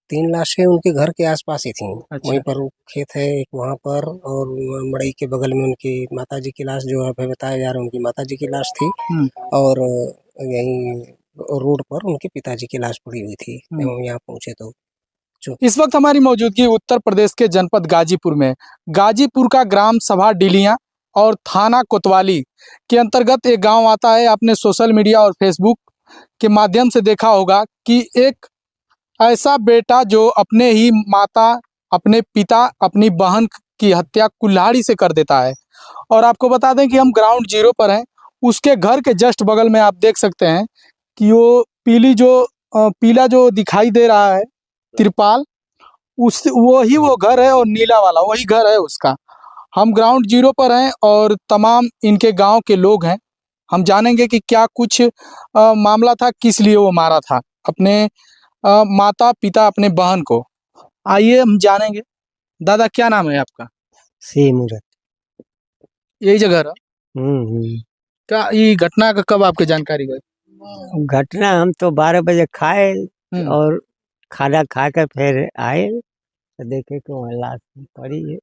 3 लाशें उनके घर के आसपास ही थीं। अच्छा। वहीं पर वो खेत है एक वहाँ पर, और मड़ई के बगल में उनकी माताजी की लाश जो है बताया जा रहा है उनकी माताजी की लाश थी, और यहीं रोड पर उनके पिताजी की लाश पड़ी हुई थी जब हम यहाँ पहुंचे तो। इस वक्त हमारी मौजूदगी उत्तर प्रदेश के जनपद गाजीपुर में। गाजीपुर का ग्राम सभा डिलियां और थाना कोतवाली के अंतर्गत एक गांव आता है। आपने सोशल मीडिया और फेसबुक के माध्यम से देखा होगा कि एक ऐसा बेटा जो अपने ही माता, अपने पिता, अपनी बहन की हत्या कुल्हाड़ी से कर देता है। और आपको बता दें कि हम ग्राउंड जीरो पर हैं। उसके घर के जस्ट बगल में आप देख सकते हैं कि वो पीला जो दिखाई दे रहा है तिरपाल, उस वही वो घर है, और नीला वाला वही घर है उसका। हम ग्राउंड जीरो पर हैं और तमाम इनके गांव के लोग हैं। हम जानेंगे कि क्या कुछ मामला था, किस लिए वो मारा था अपने माता पिता, अपने बहन को। आइए हम जानेंगे। दादा क्या नाम है आपका? सी मूरत। यही जगह रहा। क्या ये घटना का कब आपके जानकारी हुई? घटना हम तो 12 बजे खाए और खाना खाकर फिर आए तो देखे कि वहाँ लाश पड़ी है,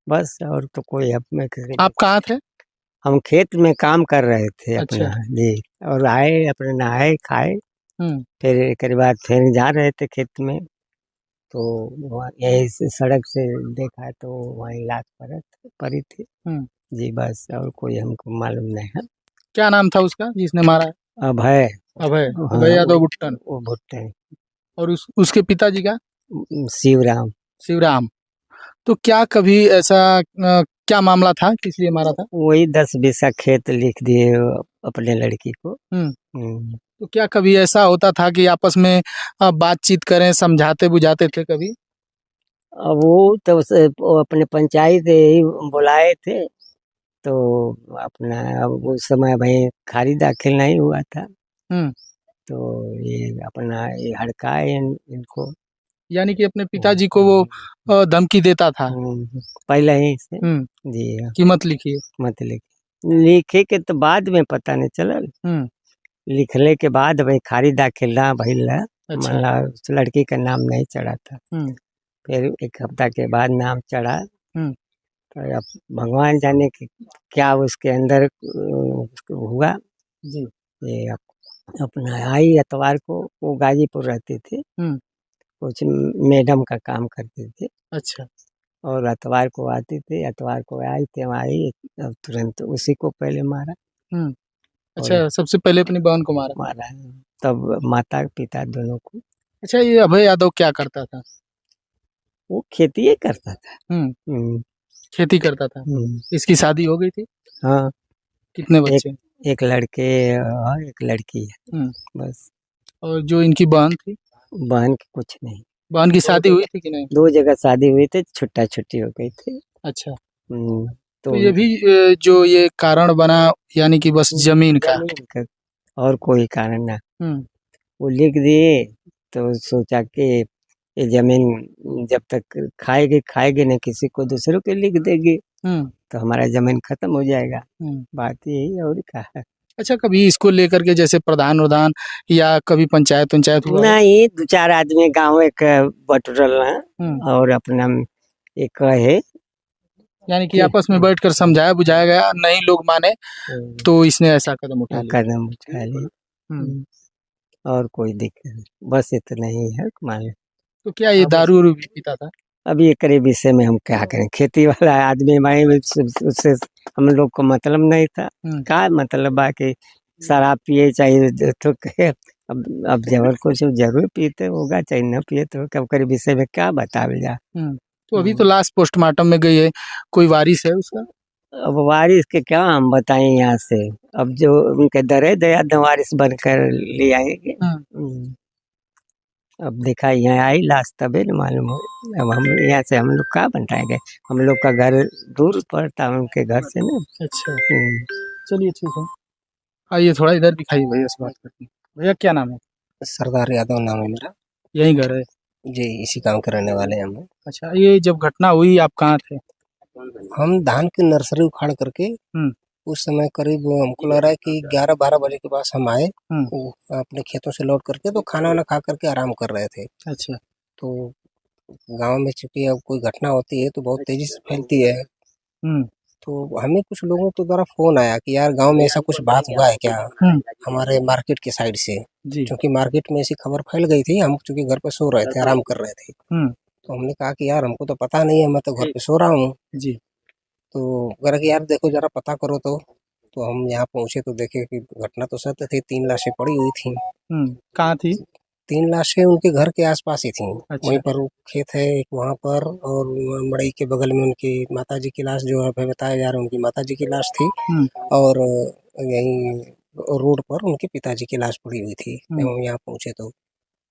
बस। और तो कोई हमें आप कहाँ थे? हम खेत में काम कर रहे थे अपना। अच्छा। जी। और आए अपने नहाए खाए, फिर एक बाद फिर जा रहे थे खेत में, तो वहाँ यही सड़क से देखा तो वहीं लाश पड़ी थी। जी बस, और कोई हमको मालूम नहीं है। क्या नाम था उसका जिसने मारा है? अभय। अभय। हाँ, अभय यादव भुट्टन। वो भुट्टन। और उसके पिताजी का? शिवराम। शिवराम। तो क्या कभी ऐसा क्या मामला था, किस लिए मारा था? वही 10 बीसा खेत लिख दिए अपने लड़की को। तो क्या कभी ऐसा होता था कि आपस में बातचीत करें, समझाते बुझाते थे कभी? अब वो तो वो अपने पंचायत ही बुलाए थे, तो अपना अब उस समय भाई खारिज दाखिल नहीं हुआ था, तो ये अपना ये हड़काए इनको। यानी कि अपने पिताजी को वो धमकी देता था पहले ही से। जी हाँ। कि मत लिखिए। मत लिखे के तो बाद में पता नहीं चला। लिखले के बाद भाई खारिज दाखिल ना भइल। अच्छा। मतलब उस लड़की का नाम नहीं चढ़ा था। फिर 1 हफ्ता के बाद नाम चढ़ा। तो अब भगवान जाने कि क्या उसके अंदर हुआ। जी। ये अपना आई एतवार को, वो गाजीपुर रहती थी, कुछ मैडम का काम करती थी। अच्छा। और एतवार को आती थी, एतवार को आई थी, आई तुरंत उसी को पहले मारा। अच्छा, सबसे पहले अपनी बहन को मारा। तब माता पिता दोनों को। अच्छा, ये अभय यादव क्या करता था? वो खेती ही करता था। खेती करता था। इसकी शादी हो गई थी? हाँ। कितने बच्चे? एक लड़के और एक लड़की है, बस। और जो इनकी बहन थी? बहन की कुछ नहीं। बहन की शादी हुई थी कि नहीं? 2 जगह शादी हुई थी, छुट्टा छुट्टी हो गई थी। अच्छा। तो ये भी जो ये कारण बना, यानी कि बस जमीन का? और कोई कारण ना। वो लिख दिए तो सोचा कि ये जमीन जब तक खाएगी नहीं, किसी को दूसरों के लिख देगी तो हमारा जमीन खत्म हो जाएगा। बात यही और क्या है। अच्छा, कभी इसको लेकर के जैसे प्रधान या कभी पंचायत हुआ? नहीं, 2-4 आदमी गाँव एक बटुरल और अपना एक है, यानी कि आपस में बैठकर समझाया बुझाया गया, नहीं लोग माने तो इसने ऐसा कदम उठा लिया। और कोई दिक्कत नहीं, बस इतना ही है माने। तो क्या ये दारू वारू भी पीता था? अभी ये करे विषय में हम क्या करें, खेती वाला आदमी भाई, उससे हम लोग को मतलब नहीं था। क्या मतलब बाकी शराब पिए चाहिए तो अब जबर कुछ जरूर पीते होगा, चाहे न पिए तो कब करे विषय में क्या बतावल जा। तो अभी तो लास्ट पोस्टमार्टम में गई है, कोई वारिस है उसका? अब वारिस के क्या हम बताएं यहाँ से, अब जो उनके दरे दया वारिस बनकर ले आएंगे। अब देखा यहाँ आई लाश तबे न मालूम हो। अब हम यहाँ से हम लोग क्या बनाएंगे, हम लोग का घर दूर पड़ता है उनके घर से ना। अच्छा। चलिए ठीक है, आइए थोड़ा इधर दिखाइए भैया से बात करते हैं। भैया क्या नाम है? सरदार यादव नाम है मेरा। यही घर है? जी, इसी गांव के रहने वाले हैं हम। अच्छा, ये जब घटना हुई आप कहाँ थे? हम धान की नर्सरी उखाड़ करके उस समय करीब हमको लग रहा है कि 11-12 बजे के पास हम आए अपने खेतों से लौट करके, तो खाना वाना खा करके आराम कर रहे थे। अच्छा। तो गांव में चूंकि अब कोई घटना होती है तो बहुत तेजी से फैलती है। तो हमें कुछ लोगों के द्वारा फोन आया कि यार गांव में ऐसा कुछ बात हुआ है क्या, हमारे मार्केट के साइड से। जी। क्योंकि मार्केट में ऐसी खबर फैल गई थी, हम चूंकि घर पे सो रहे थे, आराम कर रहे थे। तो हमने कहा कि यार हमको तो पता नहीं है, मैं तो घर पे सो रहा हूँ। जी। तो कहा कि यार देखो जरा पता करो। तो हम यहाँ पहुंचे तो देखे कि घटना तो सत्य थी, 3 लाशें पड़ी हुई थी। कहाँ थी? 3 लाशें उनके घर के आसपास ही थी। अच्छा। वहीं पर वो खेत है एक वहाँ पर, और मड़ई के बगल में उनकी माताजी की लाश जो है बताया जा रहा है, उनकी माताजी की लाश थी। और यहीं रोड पर उनके पिताजी की लाश पड़ी हुई थी जब हम यहाँ पहुंचे। तो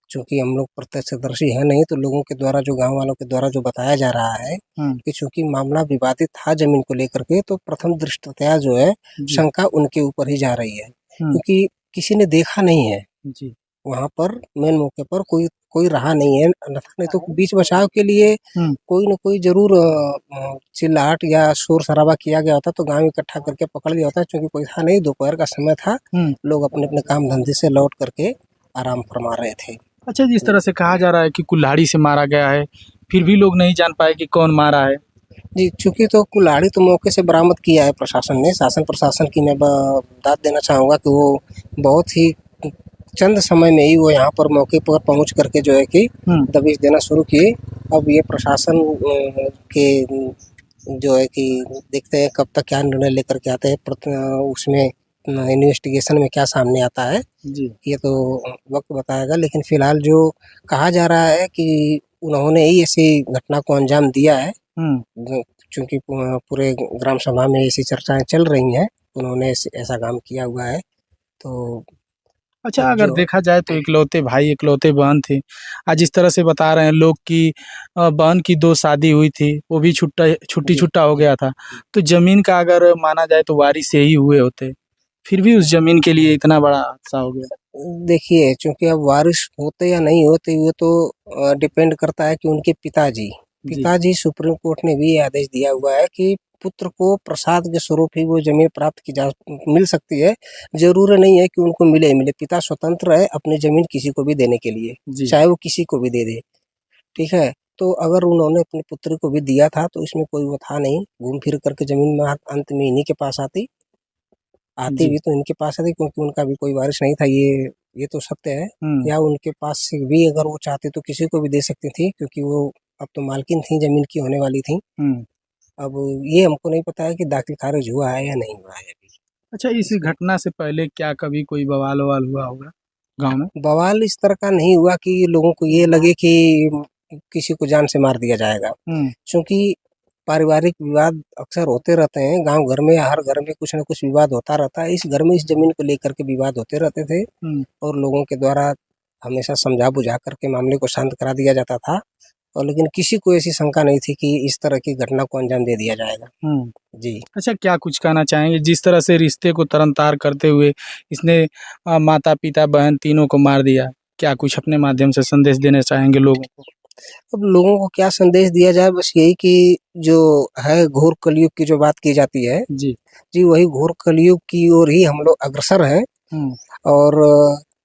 चूंकि हम लोग प्रत्यक्षदर्शी है नहीं, तो लोगों के द्वारा जो गांव वालों के द्वारा जो बताया जा रहा है कि चूंकि मामला विवादित था जमीन को लेकर के, तो प्रथम दृष्टया जो है शंका उनके ऊपर ही जा रही है, क्योंकि किसी ने देखा नहीं है। जी। वहाँ पर मेन मौके पर कोई रहा नहीं है, नहीं तो बीच बचाव के लिए कोई न कोई जरूर चिल्लाहट या शोर शराबा किया गया होता, तो गांव इकट्ठा करके पकड़ लिया होता। क्योंकि कोई था नहीं, दोपहर का समय था, लोग अपने अपने काम धंधे से लौट करके आराम फरमा रहे थे। अच्छा, जिस तरह से कहा जा रहा है कि कुल्हाड़ी से मारा गया है, फिर भी लोग नहीं जान पाए कि कौन मारा है। जी, चूंकि तो कुल्हाड़ी तो मौके से बरामद किया है प्रशासन ने। शासन प्रशासन की मैं दाद देना चाहूँगा कि वो बहुत ही चंद समय में ही वो यहाँ पर मौके पर पहुँच करके जो है कि दबिश देना शुरू किए। अब ये प्रशासन के जो है कि देखते हैं कब तक क्या निर्णय लेकर के आते हैं, उसमें इन्वेस्टिगेशन में क्या सामने आता है जी। ये तो वक्त बताएगा। लेकिन फिलहाल जो कहा जा रहा है कि उन्होंने ही ऐसी घटना को अंजाम दिया है, चूंकि पूरे ग्राम सभा में ऐसी चर्चाएं चल रही हैं, उन्होंने ऐसा काम किया हुआ है। तो अच्छा, अगर देखा जाए तो इकलौते भाई इकलौते बहन थे। आज इस तरह से बता रहे हैं लोग कि बहन की 2 शादी हुई थी, वो भी छुट्टा हो गया था। तो जमीन का अगर माना जाए तो वारिस से ही हुए होते, फिर भी उस जमीन के लिए इतना बड़ा हादसा हो गया। देखिए, चूंकि अब वारिस होते या नहीं होते ये तो डिपेंड करता है कि उनके पिताजी सुप्रीम कोर्ट ने भी आदेश दिया हुआ है कि पुत्र को प्रसाद के स्वरूप ही वो जमीन प्राप्त की जा मिल सकती है। जरूरी नहीं है कि उनको मिले पिता स्वतंत्र है अपनी जमीन किसी को भी देने के लिए, चाहे वो किसी को भी दे दे। ठीक है, तो अगर उन्होंने अपने पुत्र को भी दिया था तो इसमें कोई वो था नहीं। घूम फिर करके जमीन में अंत में इन्हीं के पास आती भी तो इनके पास आती, क्योंकि उनका भी कोई वारिस नहीं था। ये तो सत्य है। या उनके पास से भी अगर वो चाहती तो किसी को भी दे सकती थी, क्योंकि वो अब तो मालकिन थी, जमीन की होने वाली थी। अब ये हमको नहीं पता है कि दाखिल खारिज हुआ है या नहीं हुआ है अभी। अच्छा, इस घटना से पहले क्या कभी कोई बवाल हुआ होगा गांव में? बवाल इस तरह का नहीं हुआ कि लोगों को ये लगे कि किसी को जान से मार दिया जाएगा, क्योंकि पारिवारिक विवाद अक्सर होते रहते हैं गांव घर में। हर घर में कुछ न कुछ विवाद होता रहता है। इस घर में इस जमीन को लेकर के विवाद होते रहते थे, और लोगों के द्वारा हमेशा समझा बुझा करके मामले को शांत करा दिया जाता था। और लेकिन किसी को ऐसी शंका नहीं थी कि इस तरह की घटना को अंजाम दे दिया जाएगा। जी। अच्छा, क्या कुछ कहना चाहेंगे? जिस तरह से रिश्ते को तरनतार करते हुए इसने माता पिता बहन तीनों को मार दिया, क्या कुछ अपने माध्यम से संदेश देना चाहेंगे लोगों को? अब लोगों को क्या संदेश दिया जाए, बस यही कि जो है घोर कलयुग की जो बात की जाती है, जी वही घोर कलयुग की ओर ही हम लोग अग्रसर हैं। और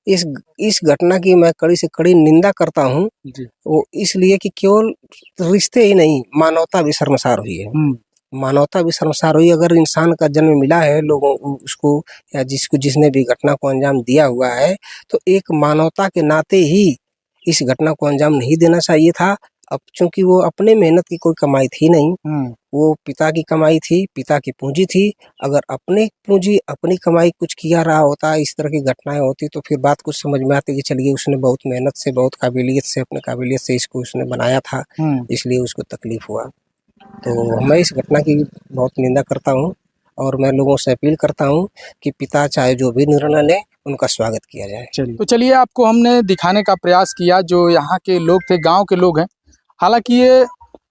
इस घटना की मैं कड़ी से कड़ी निंदा करता हूँ, वो इसलिए कि केवल रिश्ते ही नहीं, मानवता भी शर्मसार हुई है। मानवता भी शर्मसार हुई। अगर इंसान का जन्म मिला है लोगों उसको, या जिसने भी घटना को अंजाम दिया हुआ है, तो एक मानवता के नाते ही इस घटना को अंजाम नहीं देना चाहिए था। अब चूंकि वो अपने मेहनत की कोई कमाई थी नहीं, वो पिता की कमाई थी, पिता की पूंजी थी। अगर अपनी पूंजी अपनी कमाई कुछ किया रहा होता, इस तरह की घटनाएं होती, तो फिर बात कुछ समझ में आती कि चलिए उसने बहुत मेहनत से, बहुत काबिलियत से, अपने काबिलियत से इसको उसने बनाया था, इसलिए उसको तकलीफ हुआ। तो मैं इस घटना की बहुत निंदा करता हूँ, और मैं लोगों से अपील करता हूँ कि पिता चाहे जो भी निर्णय लें, उनका स्वागत किया जाए। तो चलिए, आपको हमने दिखाने का प्रयास किया जो यहाँ के लोग थे, गांव के लोग हैं। हालांकि ये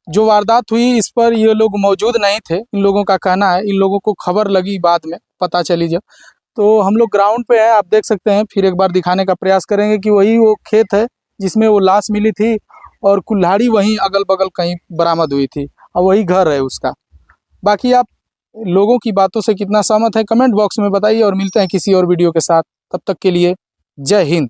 जो वारदात हुई इस पर ये लोग मौजूद नहीं थे। इन लोगों का कहना है, इन लोगों को खबर लगी बाद में, पता चली जब। तो हम लोग ग्राउंड पे हैं, आप देख सकते हैं। फिर एक बार दिखाने का प्रयास करेंगे कि वही वो खेत है जिसमें वो लाश मिली थी, और कुल्हाड़ी वहीं अगल बगल कहीं बरामद हुई थी, और वही घर है उसका। बाकी आप लोगों की बातों से कितना सहमत है कमेंट बॉक्स में बताइए, और मिलते हैं किसी और वीडियो के साथ। तब तक के लिए जय हिंद।